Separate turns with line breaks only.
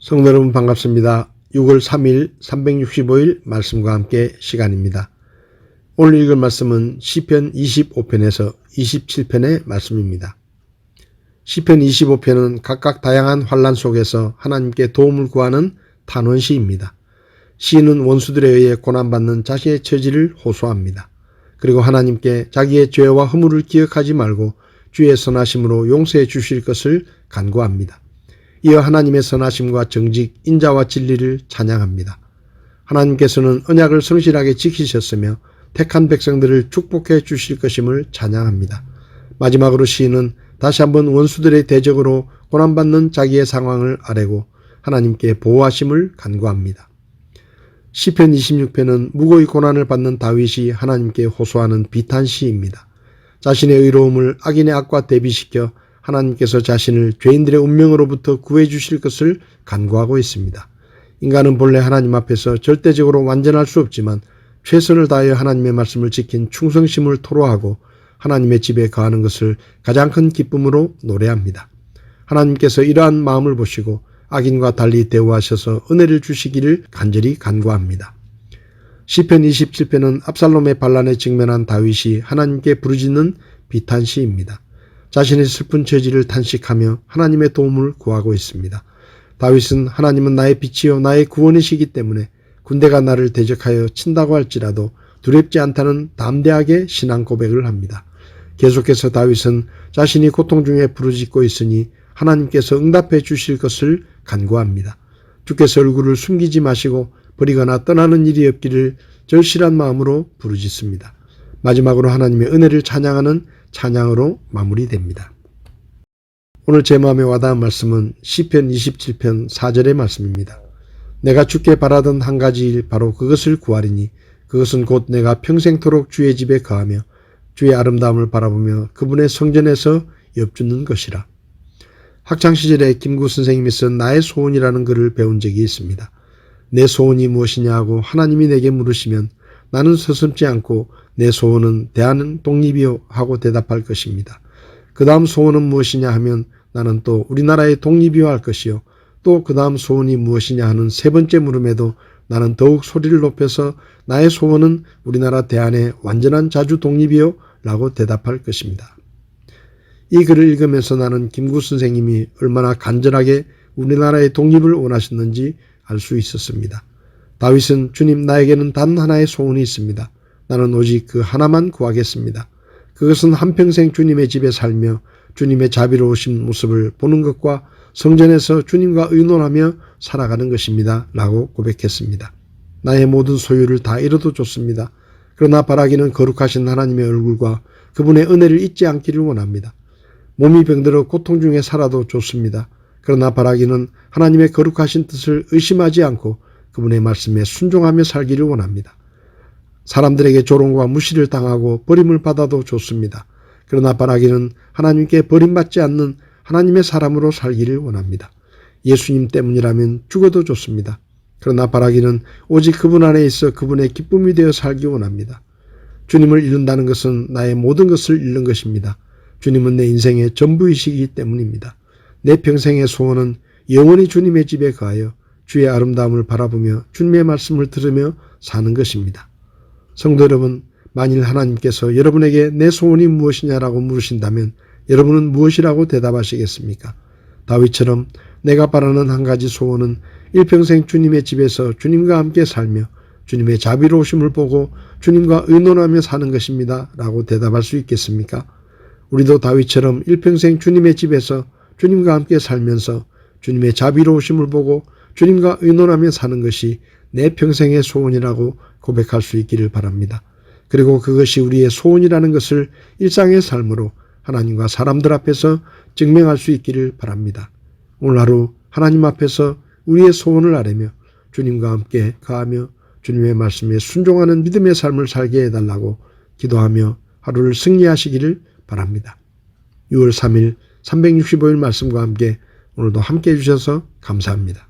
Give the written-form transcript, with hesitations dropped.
성도 여러분 반갑습니다. 6월 3일 365일 말씀과 함께 시간입니다. 오늘 읽을 말씀은 시편 25편에서 27편의 말씀입니다. 시편 25편은 각각 다양한 환난 속에서 하나님께 도움을 구하는 탄원시입니다. 시인은 원수들에 의해 고난받는 자신의 처지를 호소합니다. 그리고 하나님께 자기의 죄와 허물을 기억하지 말고 주의 선하심으로 용서해 주실 것을 간구합니다. 이어 하나님의 선하심과 정직, 인자와 진리를 찬양합니다. 하나님께서는 언약을 성실하게 지키셨으며 택한 백성들을 축복해 주실 것임을 찬양합니다. 마지막으로 시인은 다시 한번 원수들의 대적으로 고난받는 자기의 상황을 아뢰고 하나님께 보호하심을 간구합니다. 시편 26편은 무고히 고난을 받는 다윗이 하나님께 호소하는 비탄시입니다. 자신의 의로움을 악인의 악과 대비시켜 하나님께서 자신을 죄인들의 운명으로부터 구해 주실 것을 간구하고 있습니다. 인간은 본래 하나님 앞에서 절대적으로 완전할 수 없지만 최선을 다하여 하나님의 말씀을 지킨 충성심을 토로하고 하나님의 집에 거하는 것을 가장 큰 기쁨으로 노래합니다. 하나님께서 이러한 마음을 보시고 악인과 달리 대우하셔서 은혜를 주시기를 간절히 간구합니다. 시편 27편은 압살롬의 반란에 직면한 다윗이 하나님께 부르짖는 비탄시입니다. 자신의 슬픈 처지를 탄식하며 하나님의 도움을 구하고 있습니다. 다윗은 하나님은 나의 빛이요 나의 구원이시기 때문에 군대가 나를 대적하여 친다고 할지라도 두렵지 않다는 담대하게 신앙 고백을 합니다. 계속해서 다윗은 자신이 고통 중에 부르짖고 있으니 하나님께서 응답해 주실 것을 간구합니다. 주께서 얼굴을 숨기지 마시고 버리거나 떠나는 일이 없기를 절실한 마음으로 부르짖습니다. 마지막으로 하나님의 은혜를 찬양하는 찬양으로 마무리됩니다. 오늘 제 마음에 와닿은 말씀은 시편 27편 4절의 말씀입니다. 내가 주께 바라던 한 가지 일 바로 그것을 구하리니 그것은 곧 내가 평생토록 주의 집에 거하며 주의 아름다움을 바라보며 그분의 성전에서 엽주는 것이라. 학창시절에 김구 선생님이 쓴 나의 소원이라는 글을 배운 적이 있습니다. 내 소원이 무엇이냐 하고 하나님이 내게 물으시면 나는 서슴지 않고 내 소원은 대한 독립이요 하고 대답할 것입니다. 그 다음 소원은 무엇이냐 하면 나는 또 우리나라의 독립이요 할 것이요. 또 그 다음 소원이 무엇이냐 하는 세 번째 물음에도 나는 더욱 소리를 높여서 나의 소원은 우리나라 대한의 완전한 자주 독립이요 라고 대답할 것입니다. 이 글을 읽으면서 나는 김구 선생님이 얼마나 간절하게 우리나라의 독립을 원하셨는지 알 수 있었습니다. 다윗은 주님 나에게는 단 하나의 소원이 있습니다. 나는 오직 그 하나만 구하겠습니다. 그것은 한평생 주님의 집에 살며 주님의 자비로우신 모습을 보는 것과 성전에서 주님과 의논하며 살아가는 것입니다. 라고 고백했습니다. 나의 모든 소유를 다 잃어도 좋습니다. 그러나 바라기는 거룩하신 하나님의 얼굴과 그분의 은혜를 잊지 않기를 원합니다. 몸이 병들어 고통 중에 살아도 좋습니다. 그러나 바라기는 하나님의 거룩하신 뜻을 의심하지 않고 그분의 말씀에 순종하며 살기를 원합니다. 사람들에게 조롱과 무시를 당하고 버림을 받아도 좋습니다. 그러나 바라기는 하나님께 버림받지 않는 하나님의 사람으로 살기를 원합니다. 예수님 때문이라면 죽어도 좋습니다. 그러나 바라기는 오직 그분 안에 있어 그분의 기쁨이 되어 살기 원합니다. 주님을 잃는다는 것은 나의 모든 것을 잃는 것입니다. 주님은 내 인생의 전부이시기 때문입니다. 내 평생의 소원은 영원히 주님의 집에 거하여 주의 아름다움을 바라보며 주님의 말씀을 들으며 사는 것입니다. 성도 여러분, 만일 하나님께서 여러분에게 내 소원이 무엇이냐라고 물으신다면 여러분은 무엇이라고 대답하시겠습니까? 다윗처럼 내가 바라는 한 가지 소원은 일평생 주님의 집에서 주님과 함께 살며 주님의 자비로우심을 보고 주님과 의논하며 사는 것입니다. 라고 대답할 수 있겠습니까? 우리도 다윗처럼 일평생 주님의 집에서 주님과 함께 살면서 주님의 자비로우심을 보고 주님과 의논하며 사는 것이 내 평생의 소원이라고 고백할 수 있기를 바랍니다. 그리고 그것이 우리의 소원이라는 것을 일상의 삶으로 하나님과 사람들 앞에서 증명할 수 있기를 바랍니다. 오늘 하루 하나님 앞에서 우리의 소원을 아뢰며 주님과 함께 거하며 주님의 말씀에 순종하는 믿음의 삶을 살게 해달라고 기도하며 하루를 승리하시기를 바랍니다. 6월 3일 365일 말씀과 함께 오늘도 함께 해주셔서 감사합니다.